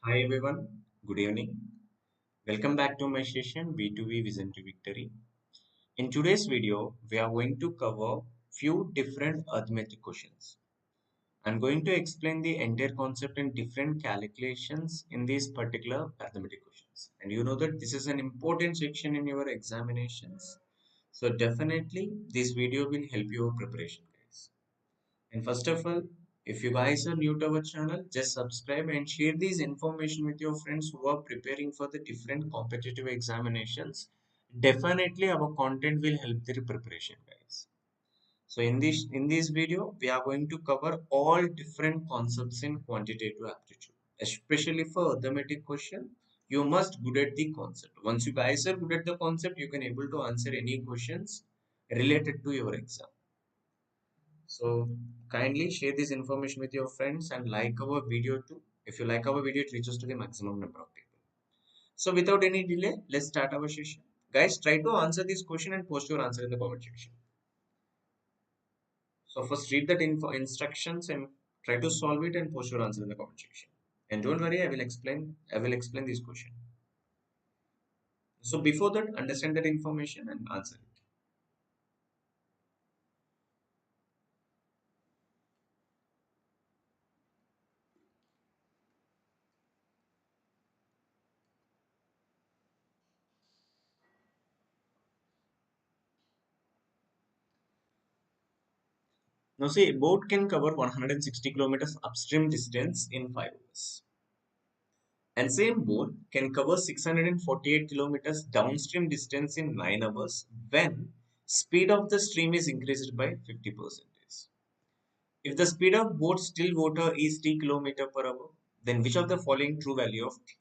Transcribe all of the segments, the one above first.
Hi everyone, good evening. Welcome back to my session B2B Vision to Victory. In today's video, we are going to cover few different arithmetic questions. I'm going to explain the entire concept and different calculations in these particular arithmetic questions. And you know that this is an important section in your examinations. So definitely this video will help your preparation, guys. And first of all, if you guys are new to our channel, just subscribe and share this information with your friends who are preparing for the different competitive examinations. Definitely our content will help their preparation, guys. So in this video, we are going to cover all different concepts in quantitative aptitude, especially for arithmetic question. You must good at the concept. Once you guys are good at the concept, you can able to answer any questions related to your exam. So kindly share this information with your friends and like our video too. If you like our video, it reaches to the maximum number of people. So without any delay, let's start our session. Guys, try to answer this question and post your answer in the comment section. So first read that info instructions and try to solve it and post your answer in the comment section. And don't worry, I will explain this question. So before that, understand that information and answer it. Now see, a boat can cover 160 kilometers upstream distance in 5 hours. And same boat can cover 648 kilometers downstream distance in 9 hours when speed of the stream is increased by 50%. If the speed of boat still water is t kilometer per hour, then which of the following true value of t?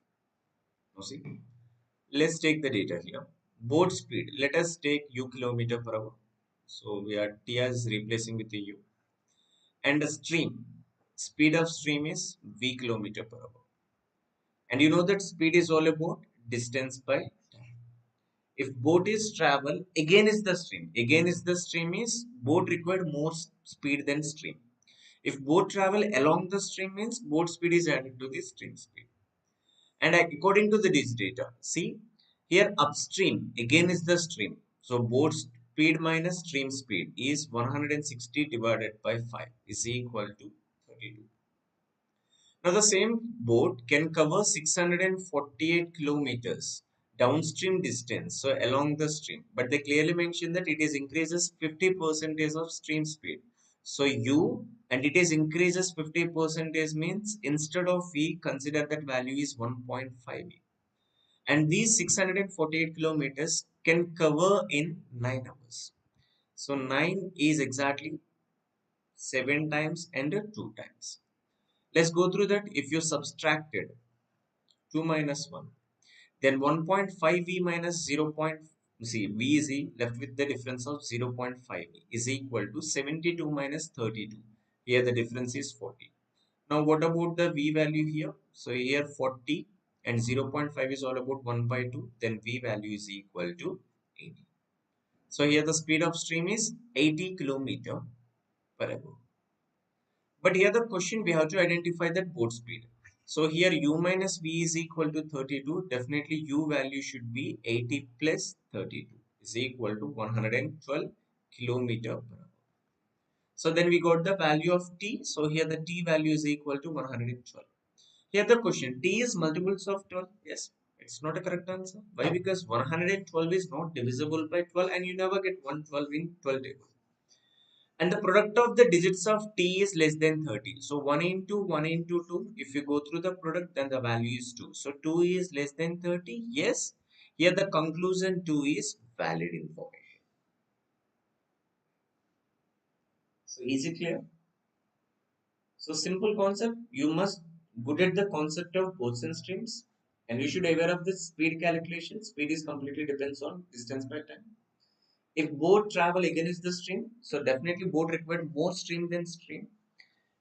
Now see, let's take the data here. Boat speed, let us take u kilometer per hour. So we are t as replacing with the u. And the stream, speed of stream is v kilometer per hour. And you know that speed is all about distance by time. If boat is travel, again is the stream is boat required more speed than stream. If boat travel along the stream means boat speed is added to the stream speed. And according to this data, see here upstream again is the stream. So boat speed minus stream speed is 160 divided by 5 is equal to 32. Now, the same boat can cover 648 kilometers downstream distance, so along the stream. But they clearly mention that it is increases 50% of stream speed. So U and it is increases 50% means instead of V, consider that value is 1.5 V. And these 648 kilometers can cover in 9 hours. So 9 is exactly 7 times and 2 times. Let's go through that. If you subtracted 2 minus 1, then 1.5 V minus 0. See, V is E left with the difference of 0.5 V is equal to 72 minus 32. Here the difference is 40. Now what about the V value here? So here 40 and 0.5 is all about 1 by 2. Then V value is equal to 80. So here the speed of stream is 80 kilometer per hour. But here the question, we have to identify that boat speed. So here u minus v is equal to 32. Definitely u value should be 80 plus 32 is equal to 112 kilometer per hour. So then we got the value of t. So here the t value is equal to 112. Here the question, t is multiples of 12. Yes, it's not a correct answer. Why? Because 112 is not divisible by 12 and you never get 112 in 12 table. And the product of the digits of t is less than 30. So 1 into 1 into 2, if you go through the product, then the value is 2. So 2 is less than 30. Yes, here the conclusion 2 is valid information. So is it clear? So simple concept, you must good at the concept of boats and streams, and you should aware of the speed calculation. Speed is completely depends on distance by time. If boat travel against the stream, so definitely boat require more stream than stream.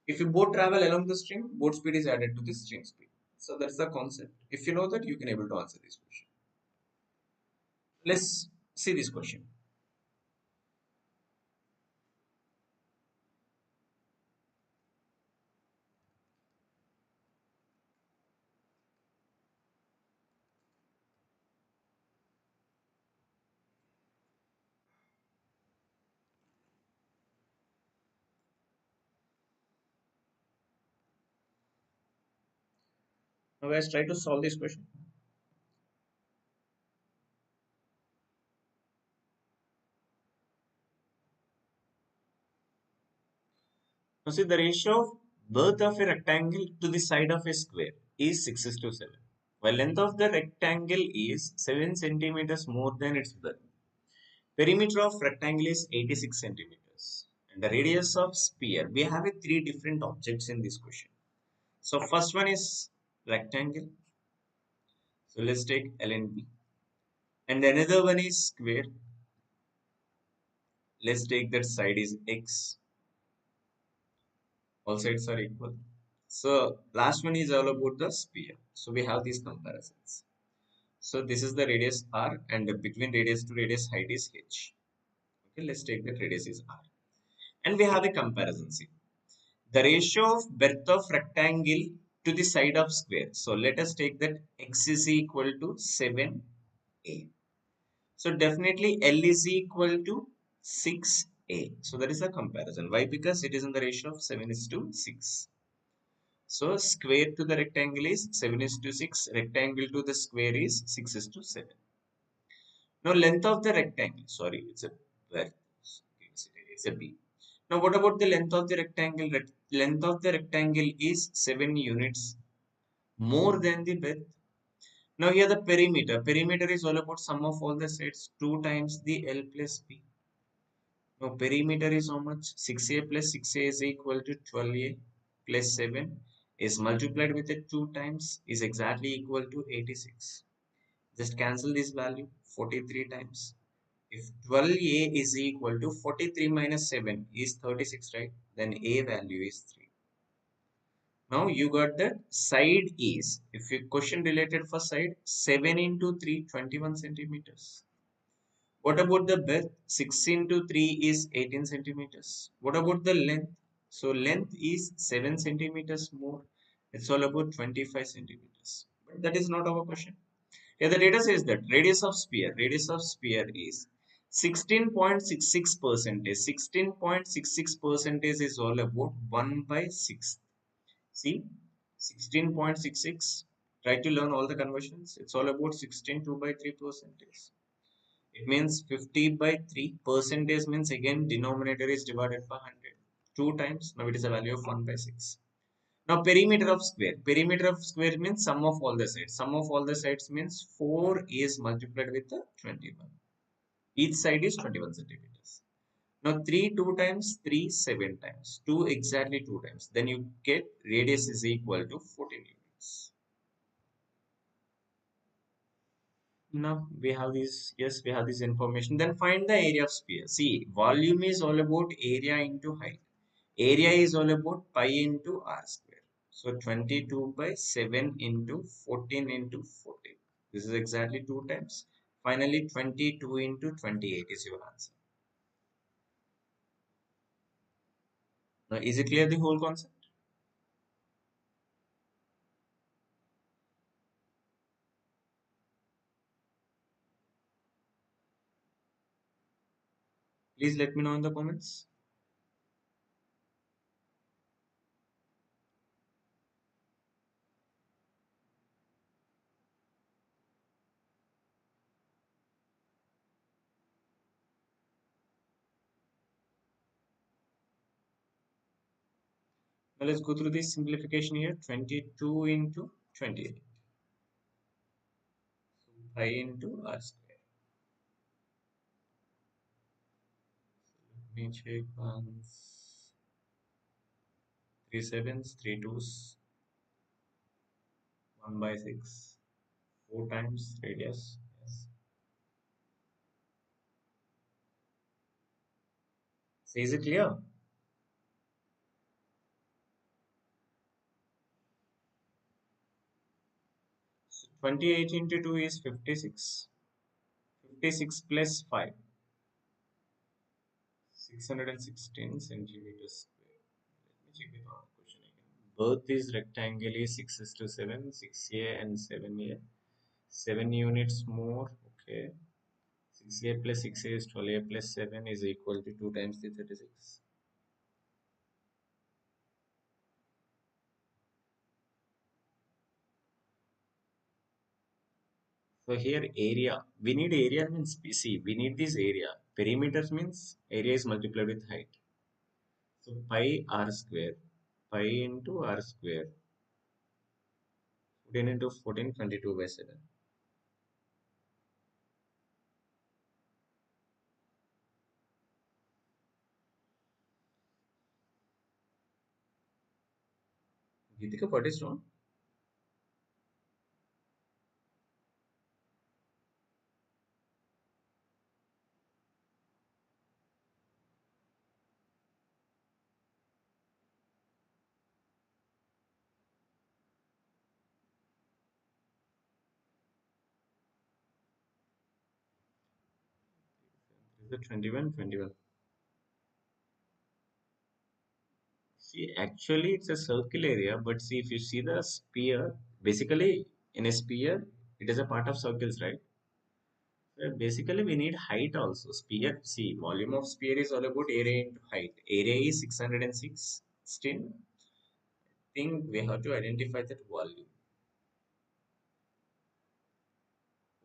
If you boat travel along the stream, boat speed is added to the stream speed. So that's the concept. If you know that, you can able to answer this question. Let's see this question. Now guys, try to solve this question. Now see the ratio of birth of a rectangle to the side of a square is 6 is to 7. While length of the rectangle is 7 centimeters more than its birth. Perimeter of rectangle is 86 centimeters. And the radius of sphere. We have a three different objects in this question. So first one is rectangle. So let's take L and B. And another one is square. Let's take that side is X. All sides are equal. So last one is all about the sphere. So we have these comparisons. So this is the radius R and between radius to radius height is H. Okay, let's take that radius is R. And we have a comparison. See, the ratio of breadth of rectangle to the side of square. So let us take that X is equal to 7A. So definitely L is equal to 6A. So that is the comparison. Why? Because it is in the ratio of 7 is to 6. So square to the rectangle is 7 is to 6. Rectangle to the square is 6 is to 7. Now length of the rectangle. Sorry, it's a breadth. It's a B. Now what about the length of the rectangle? Length of the rectangle is 7 units more than the breadth. Now here the perimeter. Perimeter is all about sum of all the sides 2 times the L plus B. Now perimeter is how much? 6A plus 6A is equal to 12A plus 7 is multiplied with it 2 times is exactly equal to 86. Just cancel this value 43 times. If 12A is equal to 43 minus 7 is 36, right? Then A value is 3. Now you got that side is, if you question related for side, 7 into 3, 21 centimeters. What about the breadth? 6 into 3 is 18 centimeters. What about the length? So length is 7 centimeters more. It's all about 25 centimeters. But that is not our question. Here the data says that radius of sphere is 16.66 percentage. 16.66 percentage is all about 1 by 6. See, 16.66. Try to learn all the conversions. It's all about 16 2 by 3 percentage. It means 50 by 3 percentage means again denominator is divided by 100. 2 times. Now it is a value of 1 by 6. Now perimeter of square. Perimeter of square means sum of all the sides. Sum of all the sides means 4 is multiplied with the 21. Each side is 21 centimeters. Now 3 2 times 3 7 times. 2 exactly 2 times. Then you get radius is equal to 14 units. Now we have this, yes, we have this information. Then find the area of sphere. See, volume is all about area into height. Area is all about pi into r square. So 22 by 7 into 14 into 14. This is exactly 2 times. Finally, 22 into 28 is your answer. Is it clear the whole concept? Please let me know in the comments. Now let's go through this simplification here. 22 into 28. So pi into r square. Let me check once. 3 sevens, 3 twos, 1 by 6. 4 times radius. Yes. So is it clear? So 28 into 2 is 56. 56 plus 5. 616 centimeters square. Let me check the question again. Birth is rectangle is 6 is to 7, 6a and 7a. 7 units more. Okay. 6a plus 6a is 12a plus 7 is equal to 2 times the 36. So here area, we need area means see, we need this area. Perimeters means area is multiplied with height. So pi r square, pi into r square, 14 into 14, 22 by 7. Geetika, what is wrong? Is it 21, 21? See, actually it's a circle area, but see if you see the sphere, basically in a sphere, it is a part of circles, right? Basically, we need height also. Sphere, see, volume of sphere is all about area into height. Area is 606. Still, think we have to identify that volume.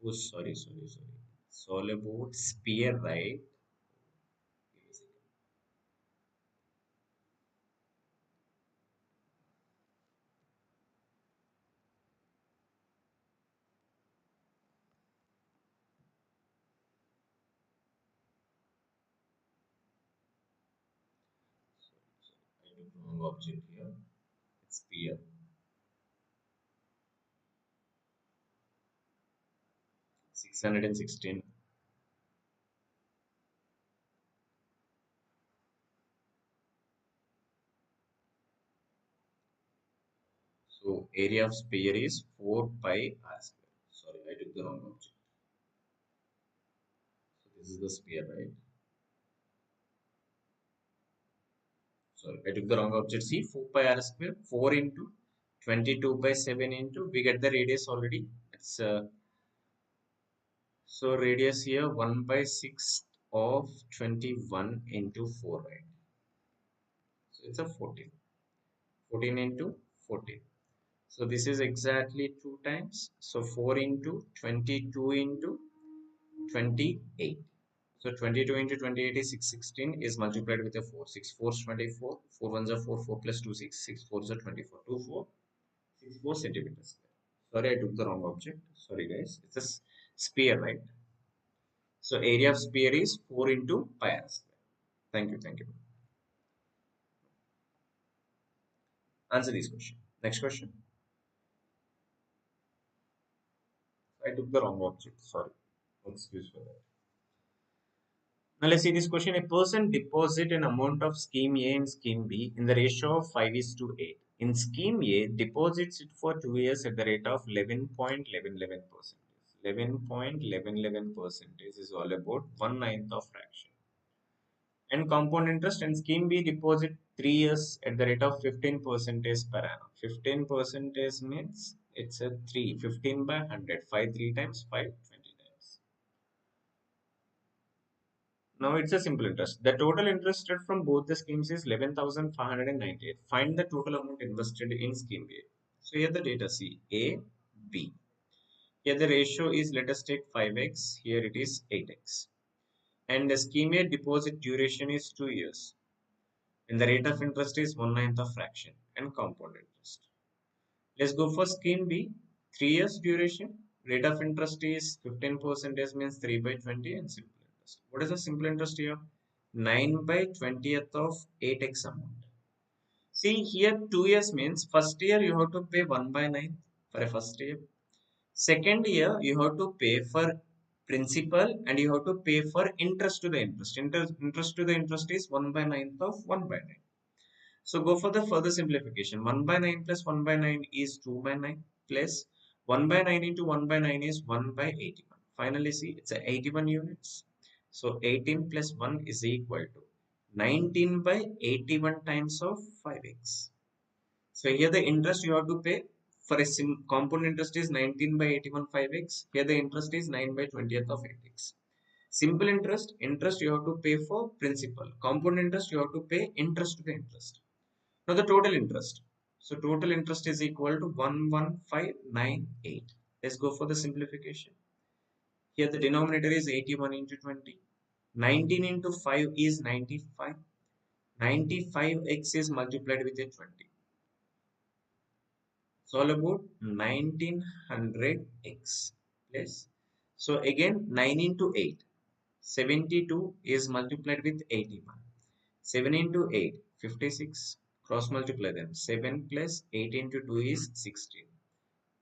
Oh, sorry. It's all about sphere, right? I took wrong object here. It's sphere. 616. So area of sphere is 4 pi r square. Sorry, I took the wrong object. So this is the sphere, right? Sorry, I took the wrong object. See, 4 pi r square, 4 into 22 by 7 into, we get the radius already. It's so radius here 1 by 6 of 21 into 4, right? So it's a 14. 14 into 14. So this is exactly 2 times. So 4 into 22 into 28. So 22 into 28 is 616 is multiplied with a 4. 6 4 is 24. 4 1s are 4. 4 plus 2 6. 6 4s are 24. 2 4. 64 centimeters. Sorry, I took the wrong object. Sorry, guys. It's a sphere, right? So area of sphere is 4 into pi r square. Thank you. Answer this question. Next question. I took the wrong object. Sorry. Excuse for that. Now let's see this question. A person deposit an amount of scheme A and scheme B in the ratio of 5 is to 8. In scheme A, deposits it for 2 years at the rate of 11.11%. 11.11% is all about 1/9 of fraction. And compound interest and scheme B deposit 3 years at the rate of 15% per annum. 15% means it's a 3, 15 by 100, 5 3 times, 5 20 times. Now it's a simple interest. The total interest rate from both the schemes is 11,598. Find the total amount invested in scheme A. So here the data see A, B. Here the ratio is, let us take 5x, here it is 8x. And the scheme A deposit duration is 2 years. And the rate of interest is 1/9 of fraction and compound interest. Let's go for scheme B, 3 years duration. Rate of interest is 15% means 3 by 20 and simple interest. What is the simple interest here? 9 by 20th of 8x amount. See here 2 years means first year you have to pay 1 by 9 for a first year. Second year you have to pay for principal and you have to pay for interest to the interest. Interest to the interest is 1 by 9th of 1 by 9. So go for the further simplification. 1 by 9 plus 1 by 9 is 2 by 9 plus 1 by 9 into 1 by 9 is 1 by 81. Finally, see it's a 81 units. So 18 plus 1 is equal to 19 by 81 times of 5x. So here the interest you have to pay for a compound interest is 19 by 81 5x. Here the interest is 9 by 20th of 8x. Simple interest you have to pay for principal. Compound interest you have to pay interest to the interest. Now the total interest. So total interest is equal to 11598. Let's go for the simplification. Here the denominator is 81 into 20. 19 into 5 is 95. 95x is multiplied with a 20. So all about 1900x plus. So again 9 into 8. 72 is multiplied with 81. 7 into 8, 56. Cross multiply them. 7 plus 8 into 2 is 16.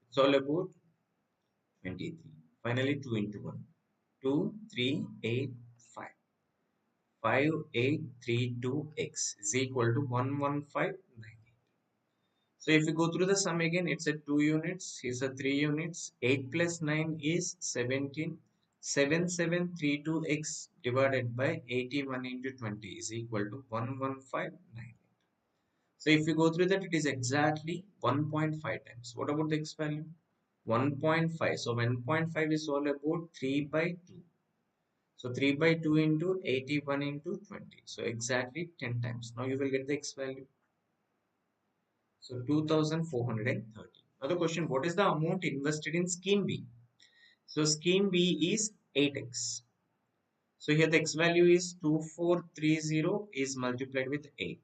It's all about 23. Finally, 2 into 1. 2, 3, 8, 5. 5, 8, 3, 2, x is equal to 11598. So if you go through the sum again, it's a 2 units, here's a 3 units. 8 plus 9 is 17. 7732x divided by 81 into 20 is equal to 11598. So if you go through that, it is exactly 1.5 times. What about the x value? 1.5. So 1.5 is all about 3 by 2. So 3 by 2 into 81 into 20. So exactly 10 times. Now you will get the x value. So 2430. Now the question, what is the amount invested in scheme B? So scheme B is 8x. So here the x value is 2430 is multiplied with 8.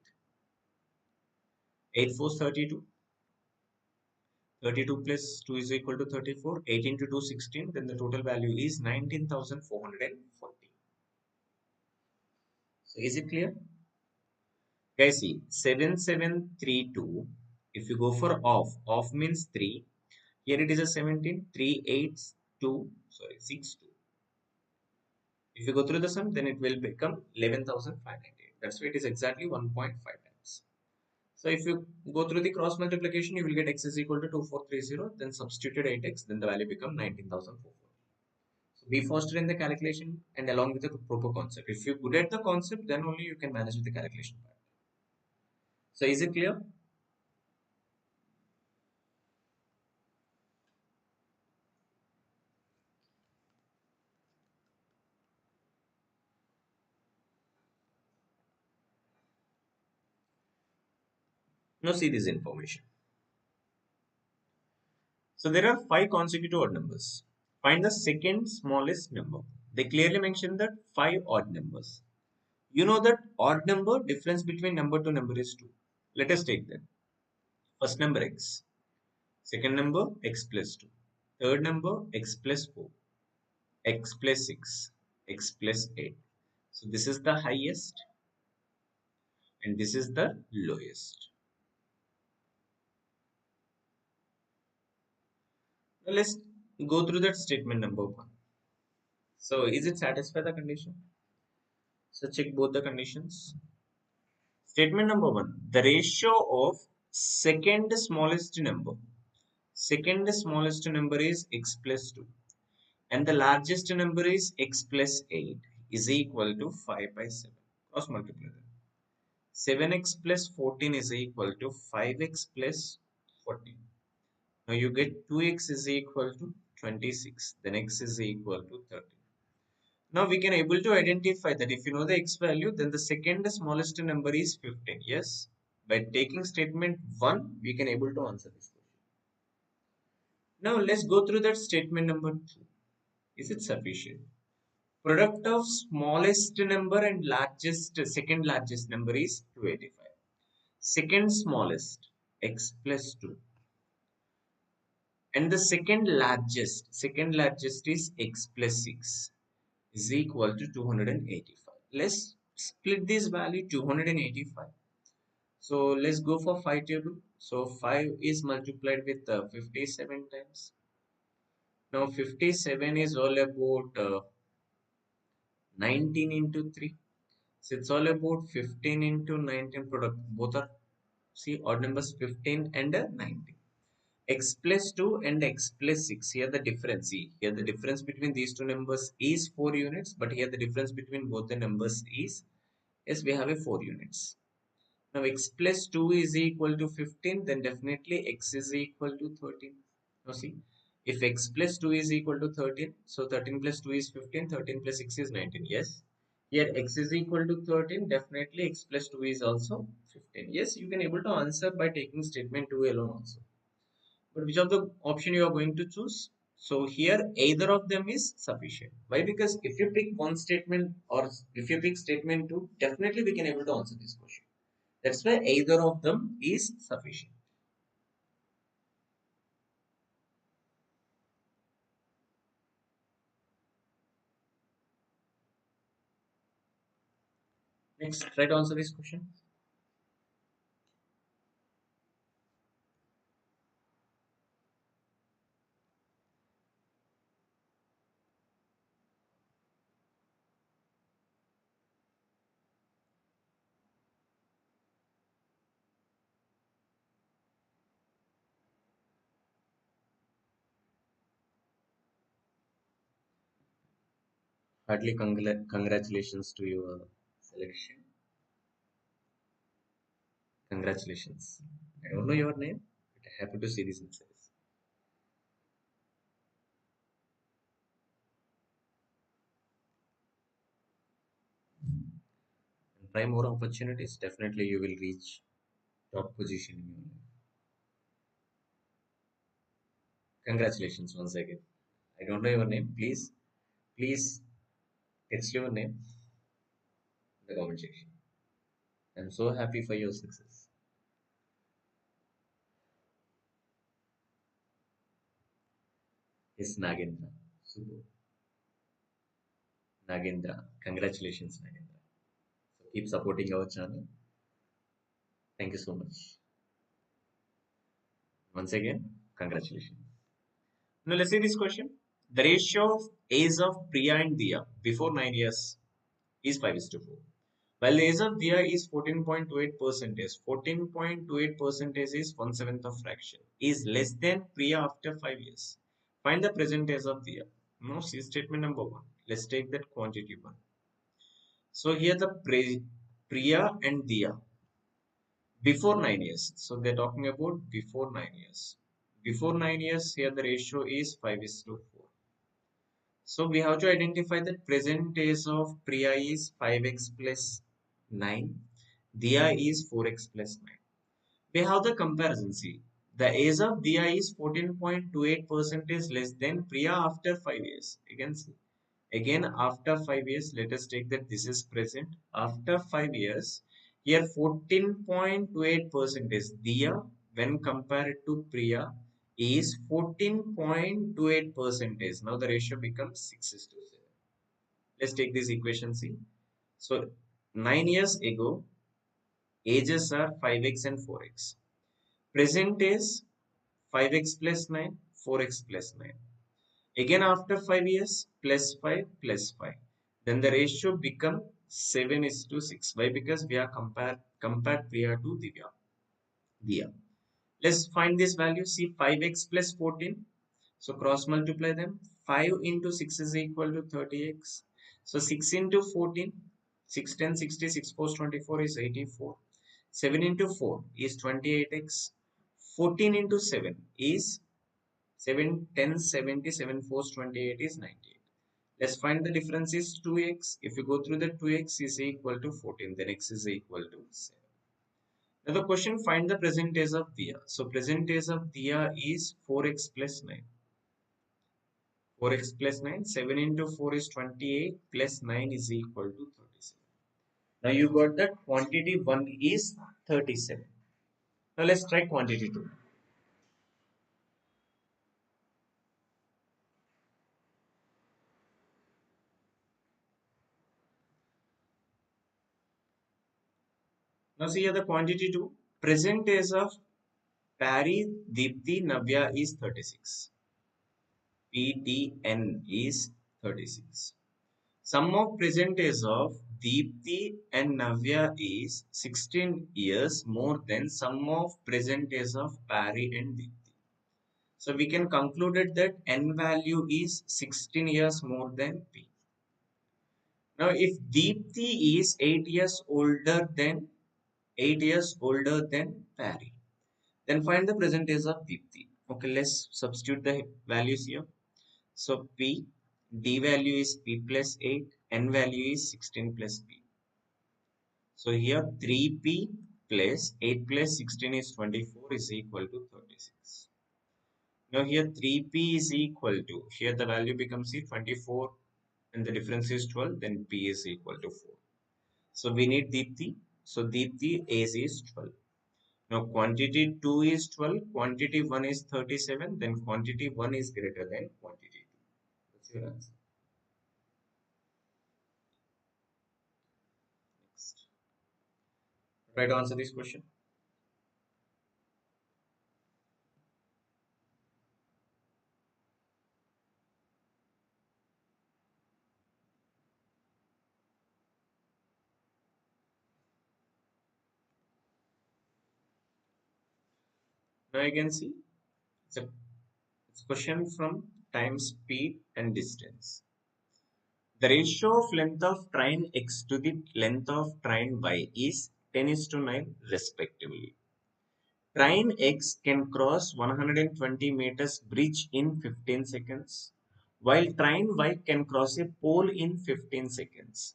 8 4 32. 32 plus 2 is equal to 34. 8 into 2 16. Then the total value is 19,440. So is it clear? Guys, see 7732. If you go for off means 3. Here it is a 17. 3 8 2. Sorry, 6 2. If you go through the sum, then it will become 11,598. That's why it is exactly 1.5 times. So if you go through the cross multiplication, you will get x is equal to 2430. Then substitute 8x, then the value become 19,440. So be faster in the calculation and along with the proper concept. If you're good at the concept, then only you can manage with the calculation part. So is it clear? Now see this information. So there are 5 consecutive odd numbers. Find the second smallest number. They clearly mention that 5 odd numbers. You know that odd number difference between number to number is 2. Let us take that. First number x. Second number x plus 2. Third number x plus 4. X plus 6. X plus 8. So this is the highest and this is the lowest. Now let's go through that statement number 1. So is it satisfy the condition? So check both the conditions. Statement number 1. The ratio of second smallest number. Second smallest number is x plus 2 and the largest number is x plus 8 is equal to 5 by 7. Cross multiply them. 7x plus 14 is equal to 5x plus 14. Now you get 2x is equal to 26. Then x is equal to 30. Now we can able to identify that if you know the x value, then the second smallest number is 15. Yes. By taking statement 1, we can able to answer this question. Now let's go through that statement number 2. Is it sufficient? Product of smallest number and second largest number is 285. Second smallest, x plus 2. And the second largest is x plus 6 is equal to 285. Let's split this value 285. So let's go for 5 table. So 5 is multiplied with 57 times. Now 57 is all about 19 into 3. So it's all about 15 into 19 product. Both are, see, odd numbers 15 and 19. X plus 2 and x plus 6. Here the difference. See, here the difference between these two numbers is 4 units. But here the difference between both the numbers is, yes, we have a 4 units. Now x plus 2 is equal to 15, then definitely x is equal to 13. Now see, if x plus 2 is equal to 13, so 13 plus 2 is 15, 13 plus 6 is 19. Yes. Here x is equal to 13, definitely x plus 2 is also 15. Yes, you can able to answer by taking statement 2 alone also. But which of the option you are going to choose? So here either of them is sufficient. Why? Because if you pick one statement or if you pick statement 2, definitely we can able to answer this question. That's why either of them is sufficient. Next, try to answer this question. Hardly congratulations to your selection. Congratulations. I don't know your name, but happy to see this message. And try more opportunities. Definitely you will reach top position in your life. Congratulations once again. I don't know your name. Please text your name in the comment section. I'm so happy for your success. It's Nagendra. Super. Nagendra. Congratulations, Nagendra. So keep supporting our channel. Thank you so much. Once again, congratulations. Now let's see this question. The ratio of age of Priya and Diya before 9 years is 5:4. While the age of Diya is 14.28 percentage, 14.28 percentage is 1/7 of fraction, is less than Priya after 5 years. Find the present age of Diya. Now see statement number 1. Let's take that quantity 1. So here the Priya and Diya before 9 years. So they're talking about before 9 years. Before 9 years, here the ratio is 5:4. So we have to identify that present age of Priya is 5x plus 9. Diya is 4x plus 9. We have the comparison. See, the age of Diya is 14.28 percentage less than Priya after 5 years. You can see. Again, after 5 years, let us take that this is present. After 5 years, here 14.28 percentage Diya when compared to Priya is 14.28 percentage. Now the ratio becomes 6:7. Let's take this equation. See. So 9 years ago, ages are 5x and 4x. Present is 5x plus 9, 4x plus 9. Again after 5 years, plus 5 plus 5. Then the ratio become 7:6. Why? Because we are compared Priya to Diya. Let's find this value. See 5x plus 14. So cross multiply them. 5 into 6 is equal to 30x. So 6 into 14. 6 10 60, 6 4 24 is 84. 7 into 4 is 28x. 14 into 7 is 7 10 70, 7 4 28 is 98. Let's find the difference is 2x. If you go through the 2x is equal to 14, then x is equal to 7. Now the question, find the present age of Diya. So present age of Diya is 4x plus 9. 4x plus 9, 7 into 4 is 28 plus 9 is equal to 37. Now you got that quantity 1 is 37. Now let's try quantity 2. Now see here the quantity 2. Present age of Pari, Deepthi, Navya is 36. PDN is 36. Sum of present age of Deepthi and Navya is 16 years more than sum of present age of Pari and Deepthi. So we can conclude that N value is 16 years more than P. Now if Deepthi is 8 years older than Pari, then find the present age of Deepthi. Okay, let's substitute the values here. So P, D value is P plus 8, N value is 16 plus P. So here 3P plus 8 plus 16 is 24 is equal to 36. Now here 3P is equal to, here the value becomes 24 and the difference is 12, then P is equal to 4. So we need Deepthi. So Deepthi age is 12. Now quantity 2 is 12, quantity 1 is 37, then quantity 1 is greater than quantity 2. That's your answer. Next. Try to answer this question. Now you can see it's a question from time, speed, and distance. The ratio of length of train x to the length of train y is 10 is to 9 respectively. Train X can cross 120 meters bridge in 15 seconds, while train Y can cross a pole in 15 seconds.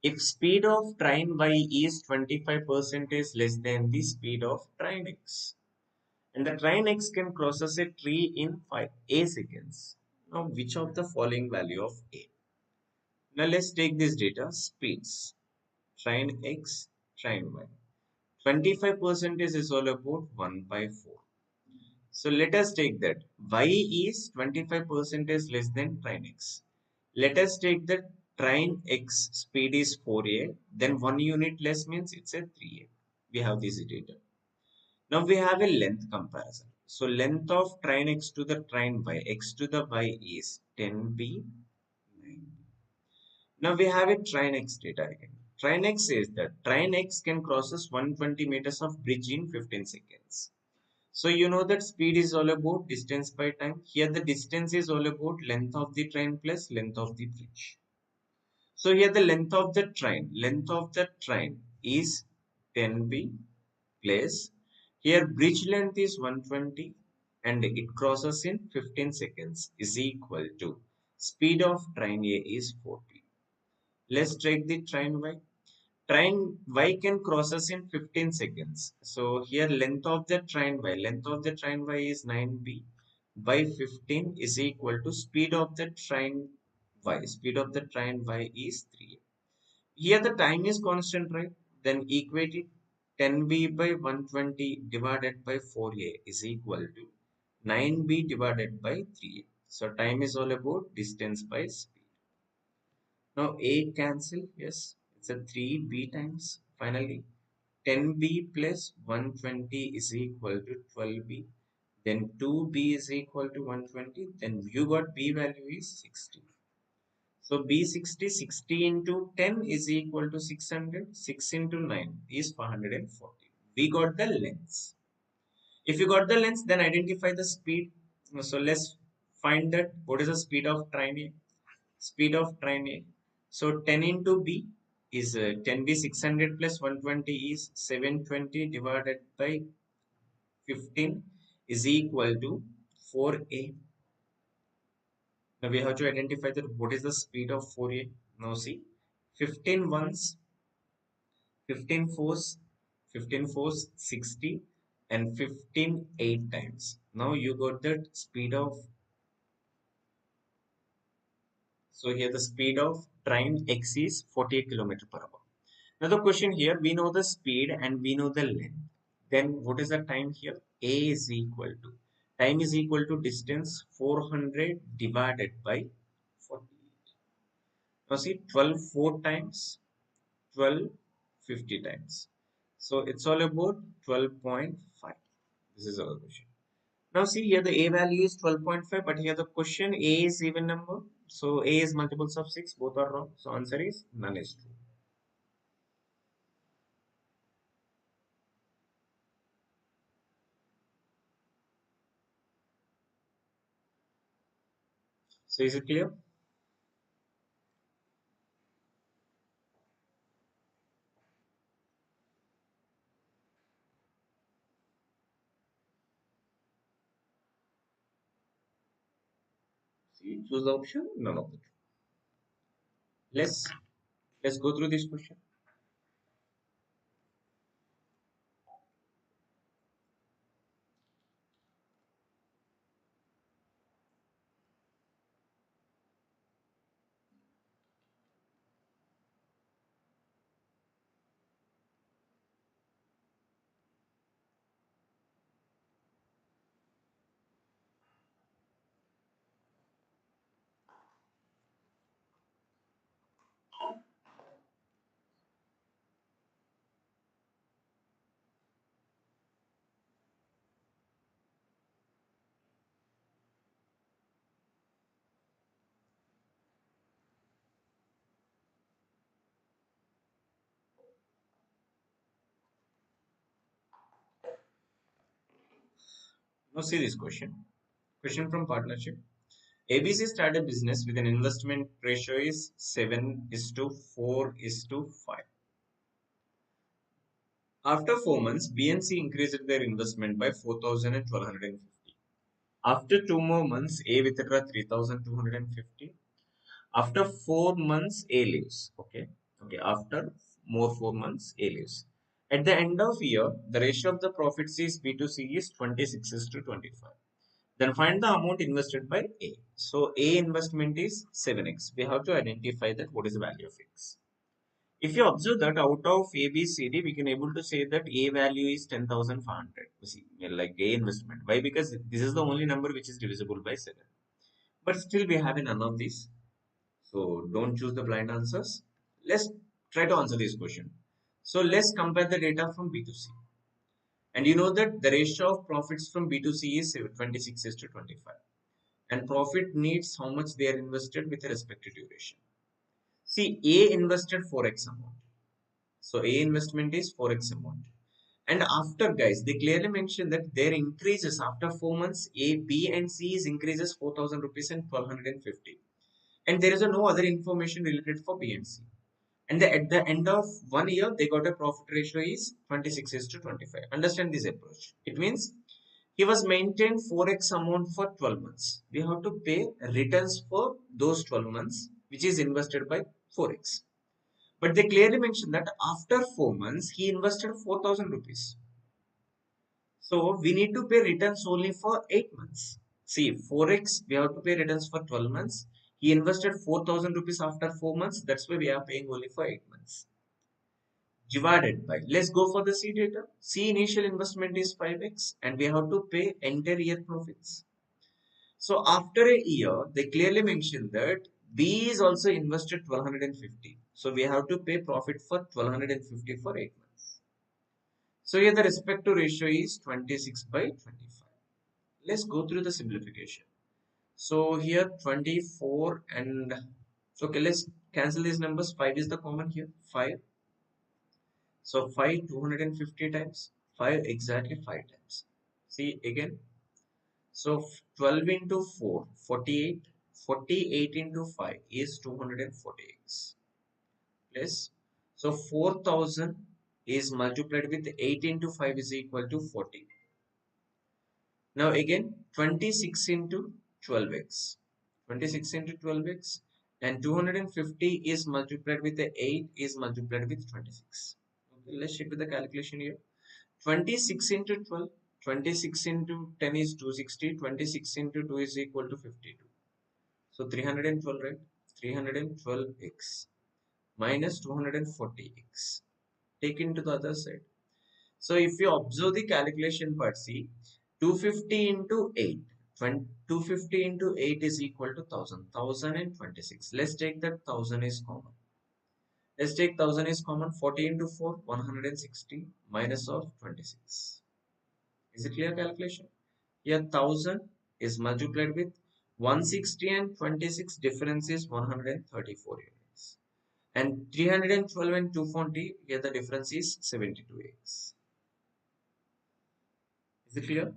If speed of train Y is 25% less than the speed of train X, and the train X can cross a tree in 5 a seconds. Now, which of the following value of A? Now, let's take this data, speeds, train X, train Y. 25% is all about 1 by 4. So let us take that y is 25% less than train x. Let us take that train x speed is 4a, then 1 unit less means it's a 3a. We have this data. Now we have a length comparison. So length of train x to the train y, x to the y is 10b, 9b. Now we have a train x data again. Train x says that train x can crosses 120 meters of bridge in 15 seconds. So you know that speed is all about distance by time. Here the distance is all about length of the train plus length of the bridge. So here the length of the train is 10b plus, here bridge length is 120 and it crosses in 15 seconds is equal to speed of train A is 4p. Let's check the train Y. Train Y can cross us in 15 seconds. So here length of the train Y is 9b by 15 is equal to speed of the train Y. Speed of the train Y is 3. Here the time is constant, right? Then equate it, 10b by 120 divided by 4a is equal to 9b divided by 3a. So time is all about distance by speed. Now A cancel, yes, it's a 3b times. Finally, 10b plus 120 is equal to 12b. Then 2b is equal to 120. Then you got b value is 60. So b 60, 60 into 10 is equal to 600. 6 into 9 is 440. We got the lengths. If you got the lengths, then identify the speed. So let's find that what is the speed of train A. Speed of train A. So 10 into B is 10b 600 plus 120 is 720 divided by 15 is equal to 4a. Now we have to identify that what is the speed of 4a. Now see, 15 ones, 15 fours, 15 fours 60 and 15 8 times. Now you got that speed of, so here the speed of train X is 48 kilometer per hour. Now the question here, we know the speed and we know the length. Then what is the time here? A is equal to, time is equal to distance 400 divided by 48. Now see 12 4 times, 12 50 times. So it's all about 12.5. This is our question. Now see here the A value is 12.5, but here the question A is even number. So A is multiples of 6, both are wrong. So answer is none is true. So is it clear? See, choose the option, none of the two. Let's go through this question. Now see this question. Question from partnership. ABC started business with an investment ratio is 7 is to 4 is to 5. After 4 months, BNC increased their investment by 4,000 and 1,250. After 2 more months, A withdrew 3,250. After 4 months, A leaves. Okay. After more 4 months, A leaves. At the end of year, the ratio of the profits is B to C is 26 is to 25. Then find the amount invested by A. So A investment is 7x. We have to identify that what is the value of x. If you observe that out of A, B, C, D, we can able to say that A value is 10,500. See, like A investment. Why? Because this is the only number which is divisible by 7. But still we have none of these. So don't choose the blind answers. Let's try to answer this question. So let's compare the data from B to C. And you know that the ratio of profits from B to C is 26 is to 25. And profit needs how much they are invested with respect to duration. See, A invested 4x amount. So A investment is 4x amount. And after, guys, they clearly mention that their increases after 4 months, A, B and C is increases 4,000 rupees and 1,250. And there is no other information related for B and C. And at the end of 1 year, they got a profit ratio is 26 is to 25. Understand this approach. It means he was maintained 4x amount for 12 months. We have to pay returns for those 12 months, which is invested by 4x. But they clearly mentioned that after 4 months, he invested 4,000 rupees. So we need to pay returns only for 8 months. See, 4x, we have to pay returns for 12 months. He invested 4,000 rupees after 4 months. That's why we are paying only for 8 months. Divided by, let's go for the C data. C initial investment is 5x and we have to pay entire year profits. So after a year, they clearly mentioned that B is also invested 1,250. So we have to pay profit for 1,250 for 8 months. So here the respect to ratio is 26 by 25. Let's go through the simplification. So here 24 and, so okay, let's cancel these numbers. 5 is the common here, 5. So 5 250 times, 5 exactly 5 times. See again. So 12 into 4, 48. 48 into 5 is 248. Plus So 4000 is multiplied with 8 into 5 is equal to 40. Now again 26 into 12x. 26 into 12x, and 250 is multiplied with the 8 is multiplied with 26. Okay, let's check with the calculation here. 26 into 12, 26 into 10 is 260, 26 into 2 is equal to 52. So 312, right? 312x minus 240x. Take into the other side. So if you observe the calculation part, see, 250 into 8. 250 into 8 is equal to 1000. 1026. Let's take that 1000 is common. Let's take 1000 is common. 40 into 4, 160 minus of 26. Is it clear calculation? Here 1000 is multiplied with 160 and 26, difference is 134 units. And 312 and 240, here the difference is 72x. Is it clear?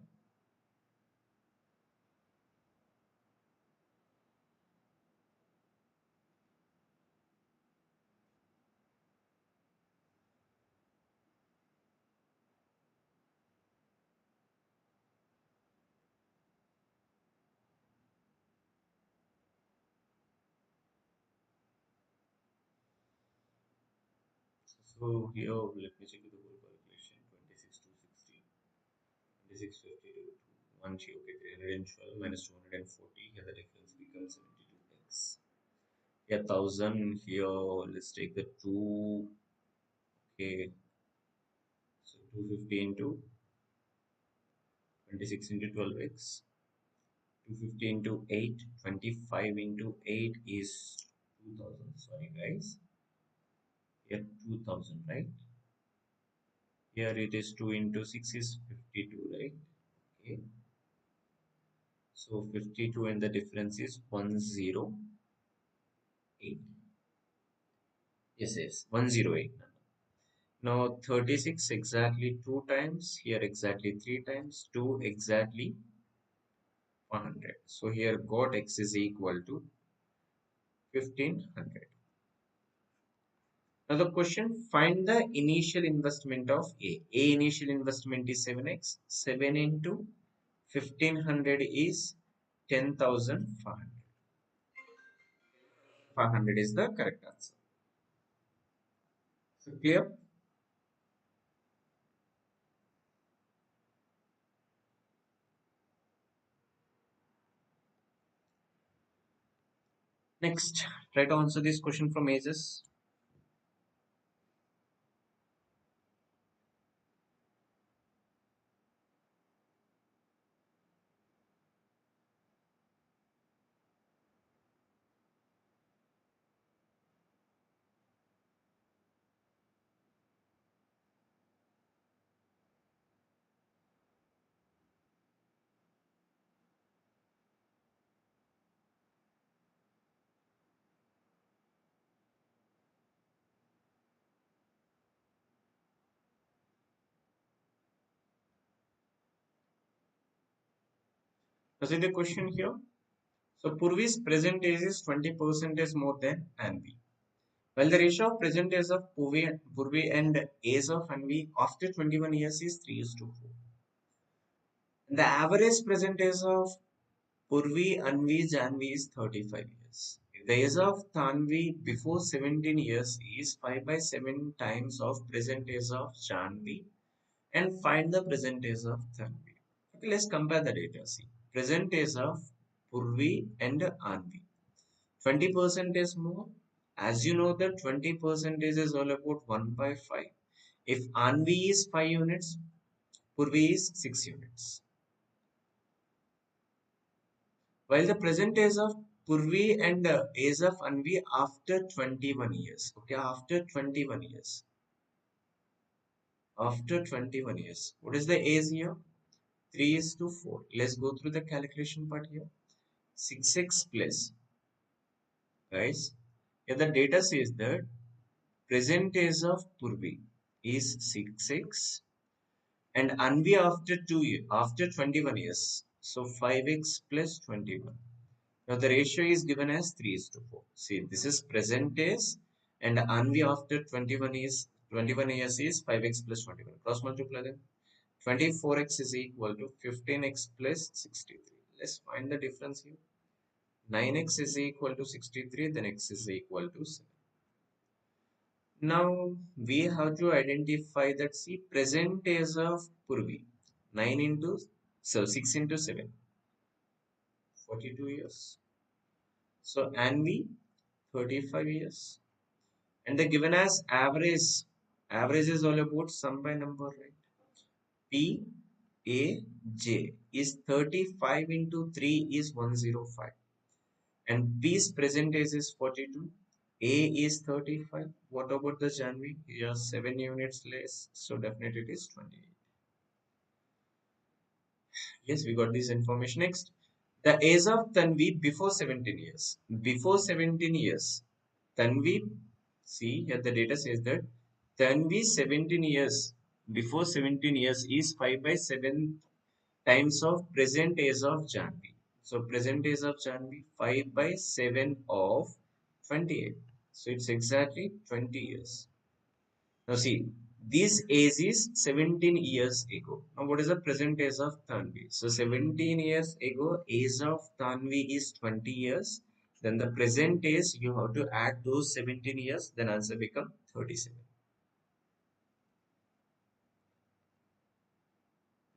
So here let me check the whole calculation. 26 to 60, 26 50 to 1 G, okay, 312 minus 240. Here the difference becomes 72x. Here 1000, here let's take the 2, okay, so 250 into 26 into 12x. 250 into 8, 25 into 8 is 2000. Sorry guys, here 2000, right? Here it is 2 into 6 is 52, right? Okay. So 52 and the difference is 108. Yes, yes, 108. Now 36 exactly 2 times, here exactly 3 times, 2 exactly 100. So here got x is equal to 1500. Now the question, find the initial investment of A. A initial investment is 7x. 7 into 1500 is 10,500. 500 is the correct answer. So clear? Next, try to answer this question from ages. Now see the question here. So Purvi's present age is 20% more than Anvi. Well, the ratio of present age of Purvi and age of Anvi after 21 years is 3 is to 4. The average present age of Purvi, Anvi, Janvi is 35 years. The age of Tanvi before 17 years is 5 by 7 times of present age of Janvi, and find the present age of Tanvi. Okay, let's compare the data. See, present age of Purvi and Anvi. 20% is more. As you know that 20% is all about 1 by 5. If Anvi is 5 units, Purvi is 6 units. While the present age of Purvi and age of Anvi after 21 years. Okay, after 21 years. After 21 years. What is the age here? 3 is to 4. Let's go through the calculation part here. 6x plus, guys. Here the data says that present age of Purvi is 6x and Anvi after 2 years, after 21 years. So 5x plus 21. Now the ratio is given as 3 is to 4. See, this is present age And Anvi after 21 years is 5x plus 21. Cross multiply them. 24x is equal to 15x plus 63. Let's find the difference here. 9x is equal to 63, then x is equal to 7. Now we have to identify that, see, present age of Purvi. 9 into, so 6 into 7, 42 years. So Anvi, 35 years. And the given as average. Average is all about sum by number, right? P A J is 35 into 3 is 105. And P's present age is 42. A is 35. What about the Janvi? Here 7 units less. So definitely it is 28. Yes, we got this information. Next, the age of Tanvi before 17 years. Before 17 years, Tanvi, see here the data says that Tanvi 17 years, before 17 years is 5 by 7 times of present age of Janvi. So present age of Janvi 5 by 7 of 28. So it's exactly 20 years. Now see, this age is 17 years ago. Now what is the present age of Tanvi? So 17 years ago, age of Tanvi is 20 years. Then the present age, you have to add those 17 years, then answer become 37.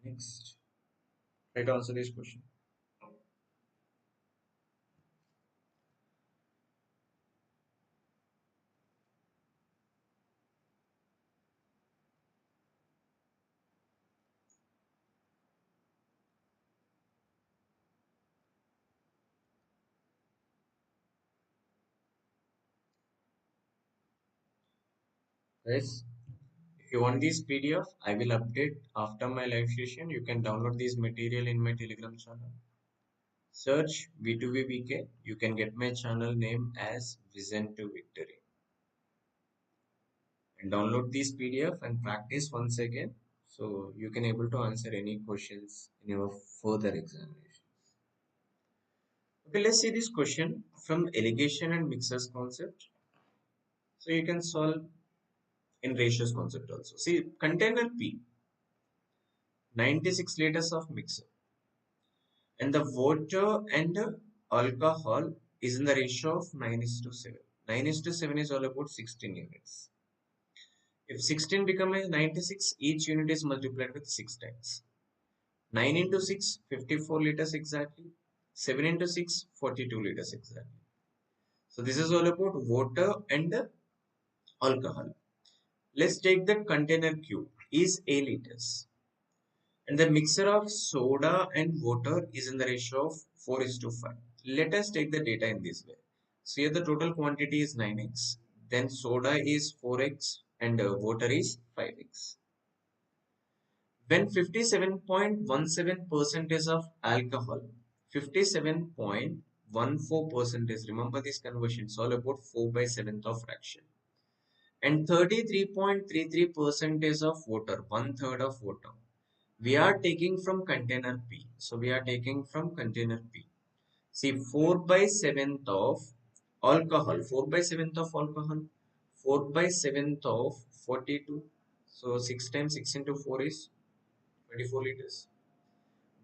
Next, try to answer this question. Guys, if you want this PDF, I will update after my live session. You can download this material in my Telegram channel. Search V2VBK. You can get my channel name as Vision to Victory. And download this PDF and practice once again. So you can able to answer any questions in your further examination. Okay, let's see this question from allegation and mixers concept. So you can solve in ratios concept also. See, container P, 96 liters of mixer. And the water and the alcohol is in the ratio of 9 is to 7. 9 is to 7 is all about 16 units. If 16 becomes 96, each unit is multiplied with 6 times. 9 into 6, 54 liters exactly. 7 into 6, 42 liters exactly. So this is all about water and alcohol. Let's take the container Q is A liters. And the mixture of soda and water is in the ratio of 4 is to 5. Let us take the data in this way. So here the total quantity is 9x. Then soda is 4x and water is 5x. When 57.17 percentage of alcohol, 57.14 percentage, remember this conversion, it's all about 4 by 7th of fraction. And 33.33 percentage of water, one third of water. We are taking from container P. So we are taking from container P. See, 4 by 7th of alcohol, 4 by 7th of alcohol, 4 by 7th of 42. So 6 times 6 into 4 is 24 liters.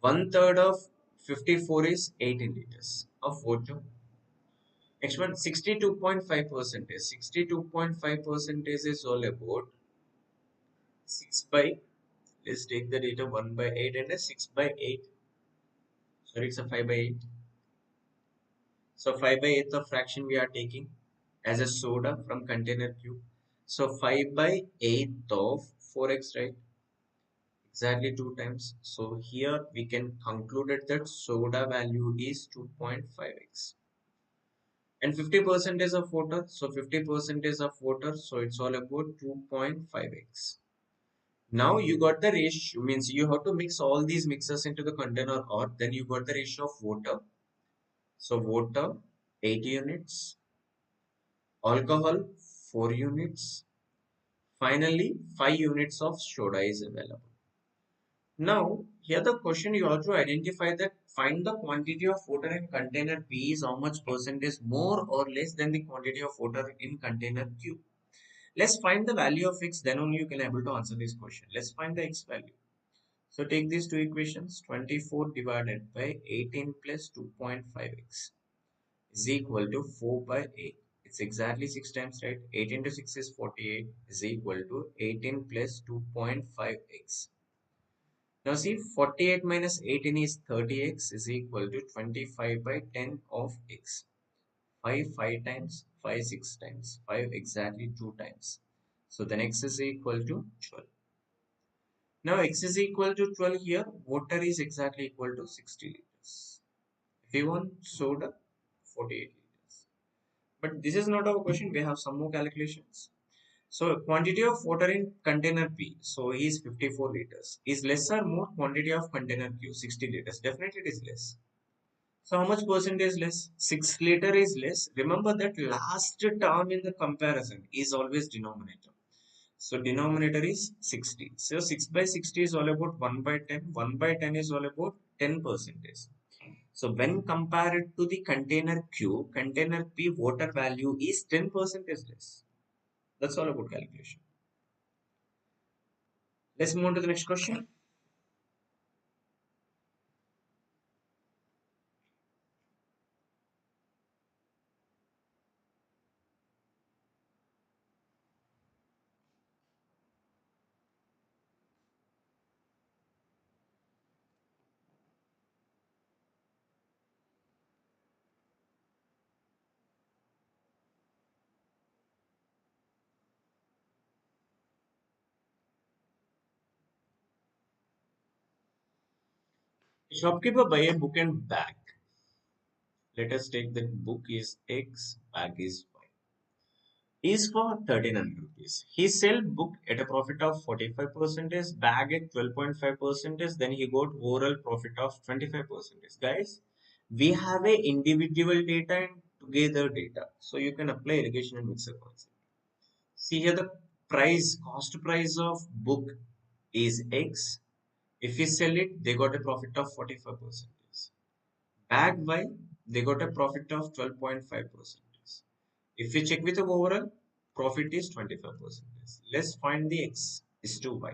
One third of 54 is 18 liters of water. Next one, 62.5 percentage. 62.5 percentage is all about 6 by, let's take the data 1 by 8 and a 6 by 8. Sorry, it's a 5 by 8. So 5 by 8 of fraction we are taking as a soda from container Q. So 5 by 8 of 4x, right? Exactly 2 times. So here we can conclude that soda value is 2.5x. And 50% of water. So 50% of water. So it's all about 2.5x. Now you got the ratio, means you have to mix all these mixes into the container, or then you got the ratio of water. So water 8 units, alcohol 4 units, finally 5 units of soda is available. Now, here the question you have to identify that find the quantity of water in container P is how much percentage more or less than the quantity of water in container Q. Let's find the value of x, then only you can able to answer this question. Let's find the x value. So take these two equations, 24 divided by 18 plus 2.5x is equal to 4 by 8. It's exactly 6 times, right? 8 into 6 is 48 is equal to 18 plus 2.5x. Now see, 48 minus 18 is 30x is equal to 25 by 10 of x. 5 5 times, 5 6 times, 5 exactly 2 times. So then x is equal to 12. Now x is equal to 12 here, water is exactly equal to 60 liters. If you want soda, 48 liters. But this is not our question, we have some more calculations. So quantity of water in container P, so is 54 liters. Is less or more quantity of container Q, 60 liters? Definitely it is less. So how much percentage less? 6 liter is less. Remember that last term in the comparison is always denominator. So denominator is 60. So 6 by 60 is all about 1 by 10. 1 by 10 is all about 10 percentage. So when compared to the container Q, container P water value is 10 percentage less. That's all about calculation. Let's move on to the next question. Shopkeeper buy a book and bag. Let us take that book is X, bag is Y. Is for 1300 rupees. He sell book at a profit of 45%, bag at 12.5%, then he got overall profit of 25%. Guys, we have a individual data and together data. So you can apply irrigation and mixer concept. See here the cost price of book is X. If we sell it, they got a profit of 45%. Bag Y, they got a profit of 12.5%. If we check with the overall, profit is 25%. Let's find the X is to Y.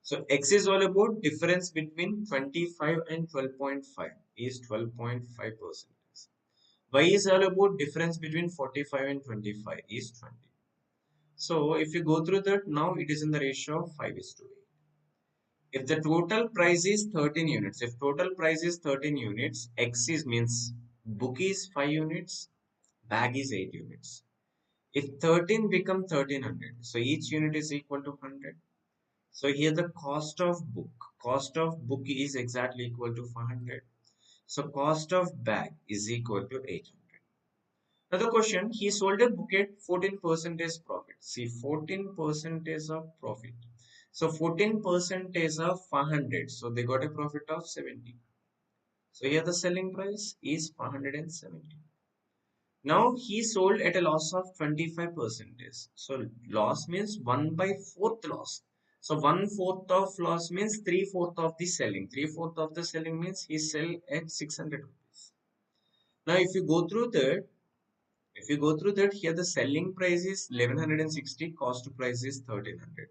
So X is all about difference between 25 and 12.5 is 12.5%. Y is all about difference between 45 and 25 is 20. So if you go through that, now it is in the ratio of 5 is to 8. If the total price is 13 units, if total price is 13 units, X is means book is 5 units, bag is 8 units. If 13 become 1300, so each unit is equal to 100. So here the cost of book is exactly equal to 400. So cost of bag is equal to 800. Another question, he sold a book at 14% profit. See 14% of profit. So 14% of 400. So they got a profit of 70. So here the selling price is 470. Now he sold at a loss of 25%. So loss means 1 by 4th loss. So 1/4 of loss means 3/4 of the selling. 3/4 of the selling means he sell at 600 rupees. Now if you go through that here the selling price is 1160, cost price is 1300.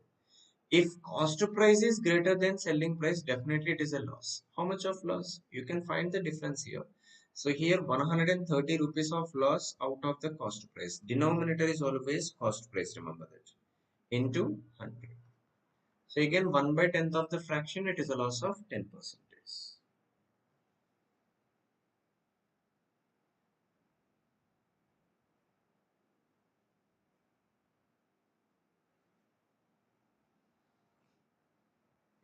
If cost price is greater than selling price, definitely it is a loss. How much of loss? You can find the difference here. So here 130 rupees of loss out of the cost price. Denominator is always cost price, remember that. Into 100. So again 1 by 10th of the fraction, it is a loss of 10%.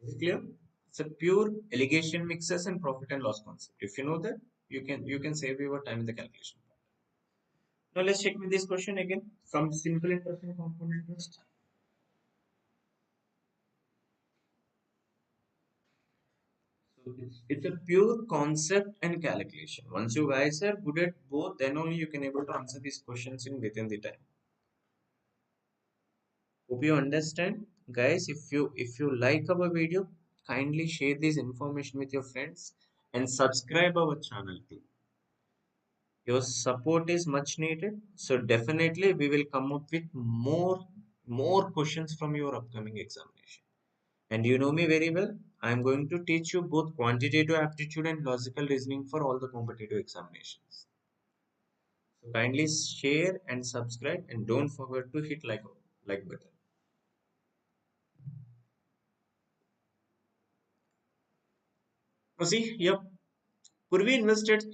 Is it clear? It's a pure allegation mixes and profit and loss concept. If you know that, you can save your time in the calculation. Now let's check with this question again. Some simple interest and compound interest. So it's a pure concept and calculation. Once you guys are good at both, then only you can able to answer these questions in within the time. Hope you understand, guys. If you like our video, Kindly share this information with your friends and subscribe our channel too. Your support is much needed. So definitely we will come up with more questions from your upcoming examination. And you know me very well. I am going to teach you both quantitative aptitude and logical reasoning for all the competitive examinations. So kindly share and subscribe and don't forget to hit like button. Now see here, Purvi invested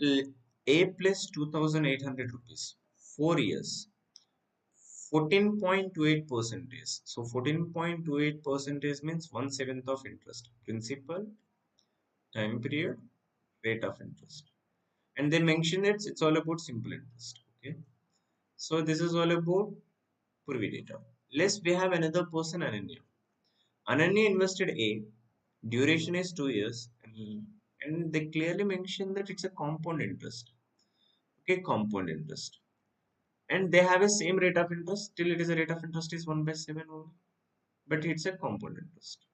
A plus 2,800 rupees, 4 years, 14.28 percentage. So 14.28 percentage means 1/7 of interest, principal, time period, rate of interest. And they mention that it's all about simple interest. Okay. So this is all about Purvi data. Let's we have another person, Ananya. Ananya invested A, duration is 2 years, and they clearly mention that it's a compound interest. Okay, compound interest. And they have a same rate of interest, still it is a rate of interest is 1/7 only. But it's a compound interest.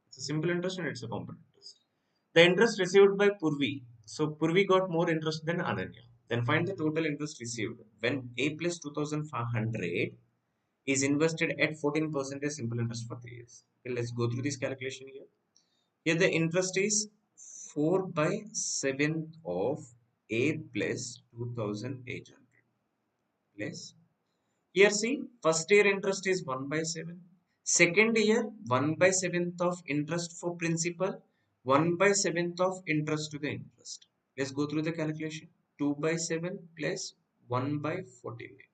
It's a simple interest and it's a compound interest. The interest received by Purvi. So Purvi got more interest than Ananya. Then find the total interest received when A plus 2,500 is invested at 14% simple interest for 3 years. Okay, let's go through this calculation here. Here the interest is 4/7 of A plus 2,800 plus. Here see, first year interest is 1/7. Second year, 1/7 of interest for principal, 1/7 of interest to the interest. Let's go through the calculation. 2/7 plus 1/49.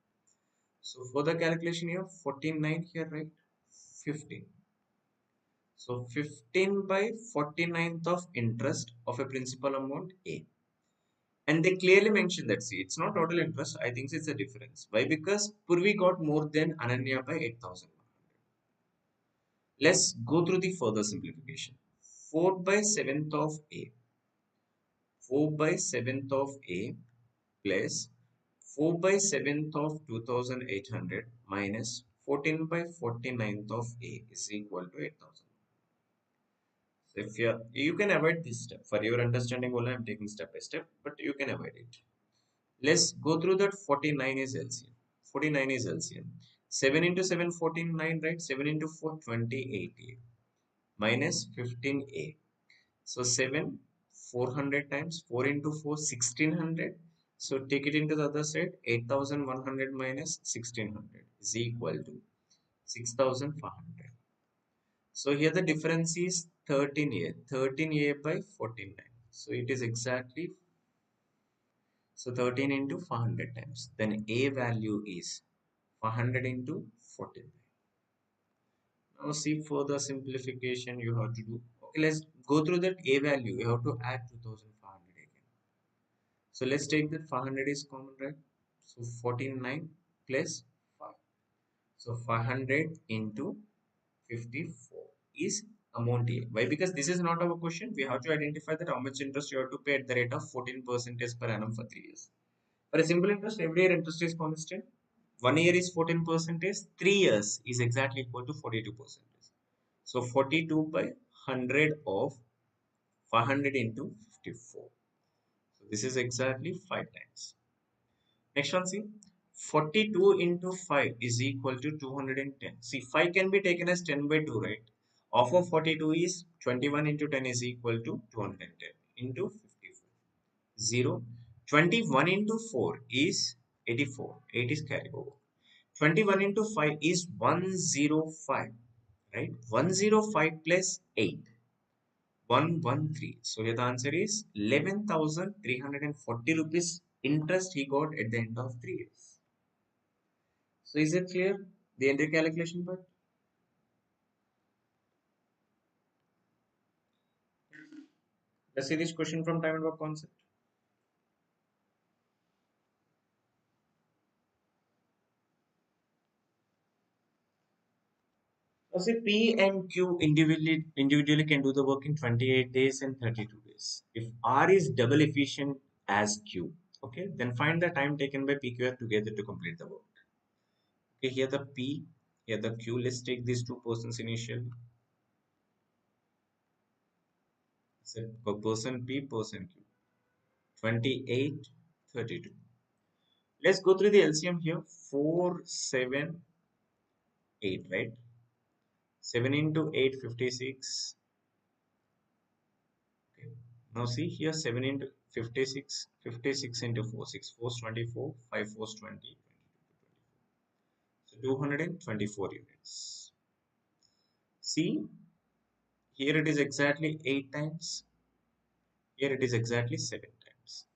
So for the calculation here, 49 here, right? 15. So 15/49th of interest of a principal amount A. And they clearly mention that, see, it's not total interest. I think it's a difference. Why? Because Purvi got more than Ananya by 8,000. Let's go through the further simplification. 4/7th of A. 4/7th of A plus 4/7th of 2,800 minus 14/49th of A is equal to 8,000. So if you can avoid this step. For your understanding only, I'm taking step by step, but you can avoid it. Let's go through that. 49 is LCM. 49 is LCM. 7 into 7, 49, right? 7 into 4, 28A minus 15A. So 7, 400 times 4 into 4, 1600. So take it into the other side. 8,100 minus 1600 is equal to 6,500. So here the difference is 13A. 13A by 49. So it is exactly, so 13 into 400 times. Then A value is 400 into 49. Now see further simplification you have to do. Okay, let's go through that A value. You have to add 2,500 again. So let's take that 500 is common, right? So 49 plus 5. So 500 into 54 is amount A. Why? Because this is not our question. We have to identify that how much interest you have to pay at the rate of 14% per annum for 3 years. For a simple interest, every year interest is constant. 1 year is 14%. 3 years is exactly equal to 42%. So 42 by 100 of 500 into 54. So this is exactly 5 times. Next one, see, 42 into 5 is equal to 210. See, 5 can be taken as 10 by 2, right? Half of 42 is 21 into 10 is equal to 210 into 54. 0. 21 into 4 is 84. 8 is carried over. 21 into 5 is 105, right? 105 plus 8. 113. So here the answer is 11,340 rupees interest he got at the end of 3 years. So is it clear? The entire calculation part? Let's see this question from time and work concept. Now say P and Q individually can do the work in 28 days and 32 days. If R is double efficient as Q, okay, then find the time taken by PQR together to complete the work. Okay, here the P, here the Q. Let's take these two persons initially. So per person P, person Q. 28, 32. Let's go through the LCM here. 4, 7, 8, right? 7 into 8, 56. Okay. Now see here 7 into 56, 56 into 4, 6 4 is 24, 5 4 is 20, 22, 24. So 224 units. See, here it is exactly 8 times, here it is exactly 7 times.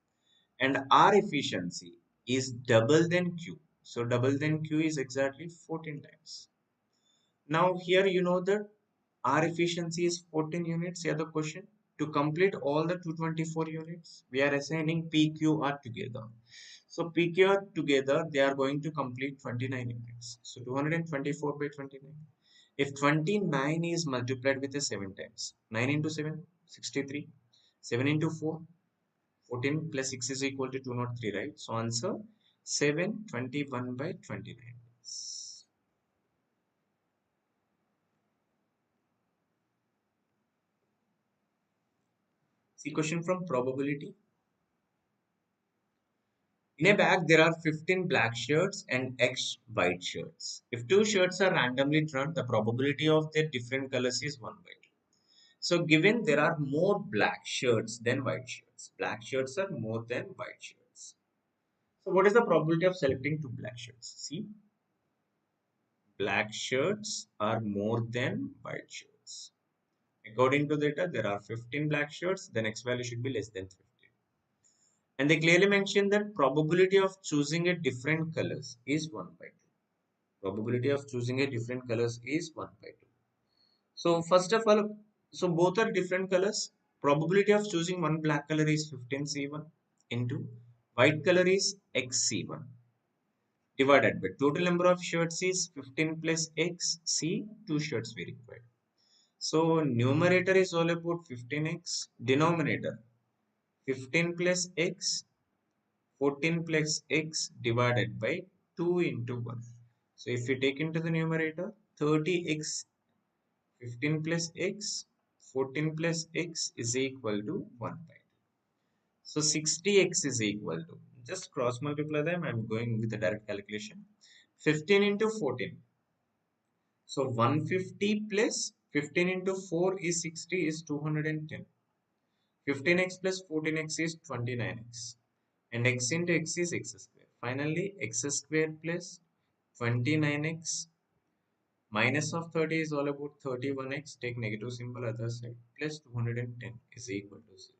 And R efficiency is double than Q. So double than Q is exactly 14 times. Now here you know that our efficiency is 14 units. Here the question, to complete all the 224 units, we are assigning PQR together. So PQR together, they are going to complete 29 units. So 224 by 29. If 29 is multiplied with a 7 times, 9 into 7, 63. 7 into 4, 14 plus 6 is equal to 203, right? So answer 721 by 29. See question from probability. In a bag, there are 15 black shirts and X white shirts. If two shirts are randomly drawn, the probability of their different colors is 1 by 2. So, given there are more black shirts than white shirts, black shirts are more than white shirts. So, what is the probability of selecting two black shirts? See, black shirts are more than white shirts. According to data, there are 15 black shirts, the next value should be less than 15. And they clearly mention that probability of choosing a different colors is 1 by 2. Probability of choosing a different colors is 1 by 2. So first of all, so both are different colors. Probability of choosing one black color is 15C1 into white color is XC1 divided by total number of shirts is 15 plus X, C, 2 shirts we require. So numerator is all about 15X, denominator 15 plus X, 14 plus X divided by 2 into 1. So if we take into the numerator 30X, 15 plus X, 14 plus X is equal to 1 by 2. So 60X is equal to, just cross multiply them, I am going with the direct calculation. 15 into 14. So 150 plus 15 into 4 is 60 is 210. 15x plus 14x is 29x. And x into x is x square. Finally, x square plus 29x minus of 30 is all about 31x. Take negative symbol other side plus 210 is equal to 0.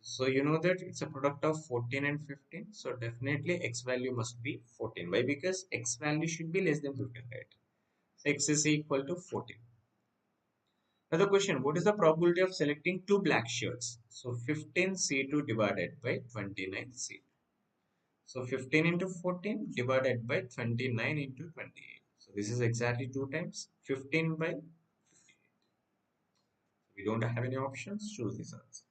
So you know that it's a product of 14 and 15. So definitely x value must be 14. Why? Because x value should be less than 15, right? So x is equal to 14. Another question, what is the probability of selecting two black shirts? So 15C2 divided by 29C2. So 15 into 14 divided by 29 into 28. So this is exactly 2 times 15 by 58. We don't have any options, choose this answer.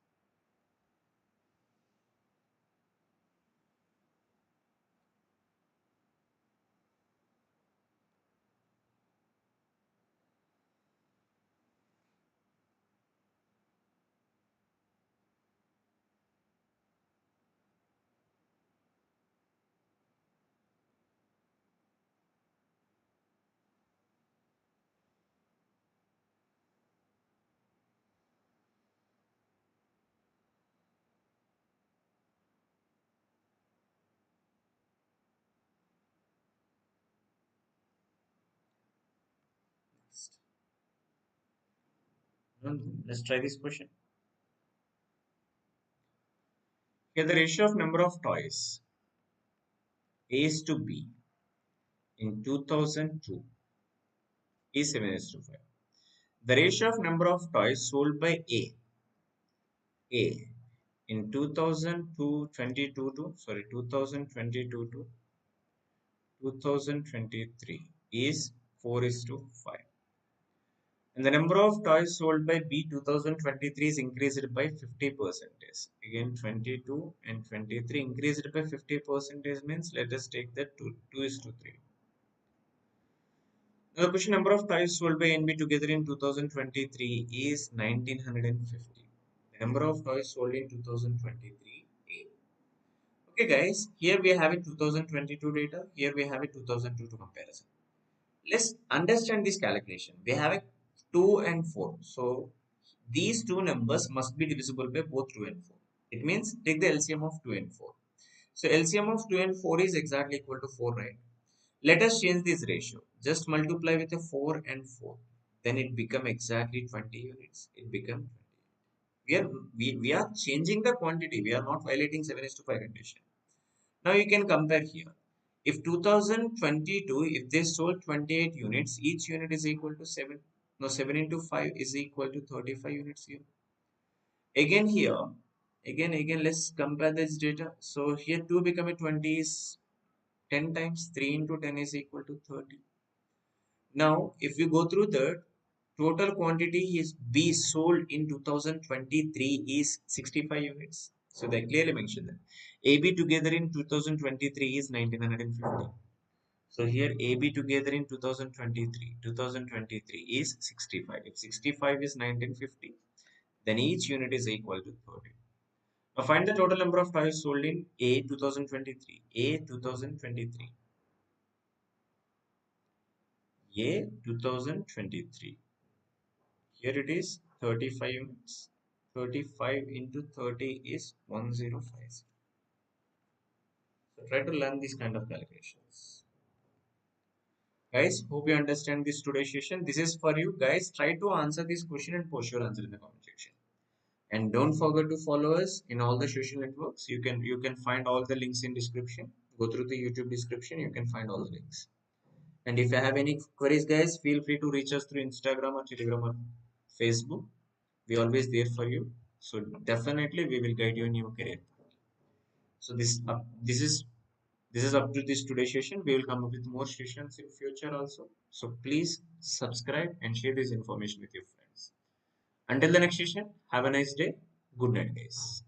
Next. Let's try this question. Here the ratio of number of toys A is to B in 2002 is 7 is to 5. The ratio of number of toys sold by A in 2022 to 2022 to 2023 is 4 is to 5. And the number of toys sold by B 2023 is increased by 50%. Again 22 and 23 increased by 50% means let us take that 2 is to 3. Now the question, number of toys sold by NB together in 2023 is 1950. Number of toys sold in 2023 A. Okay guys, here we have a 2022 data, here we have a 2002 to comparison. Let's understand this calculation. We have a 2 and 4. So these two numbers must be divisible by both 2 and 4. It means take the LCM of 2 and 4. So LCM of 2 and 4 is exactly equal to 4, right? Let us change this ratio. Just multiply with a 4 and 4. Then it become exactly 20 units. It become 20. We are changing the quantity. We are not violating 7 is to 5 condition. Now you can compare here. If 2022, if they sold 28 units, each unit is equal to 7. Now 7 into 5 is equal to 35 units here. Again here, again let's compare this data. So here 2 become a 20 is 10 times 3 into 10 is equal to 30. Now if you go through the total quantity is B sold in 2023 is 65 units. So they clearly mentioned that AB together in 2023 is 1950. So here AB together in 2023 is 65. If 65 is 1950, then each unit is equal to 30. Now find the total number of toys sold in A 2023. A 2023. A 2023. Here it is 35 units. 35 into 30 is 1050. So try to learn these kind of calculations. Guys, hope you understand this today's session. This is for you guys. Try to answer this question and post your answer in the comment section. And don't forget to follow us in all the social networks. You can find all the links in description. Go through the YouTube description. You can find all the links. And if you have any queries, guys, feel free to reach us through Instagram or Telegram or Facebook. We always there for you. So definitely we will guide you in your career. So this is up to this today's session. We will come up with more sessions in future also. So please subscribe and share this information with your friends. Until the next session, have a nice day. Good night, guys.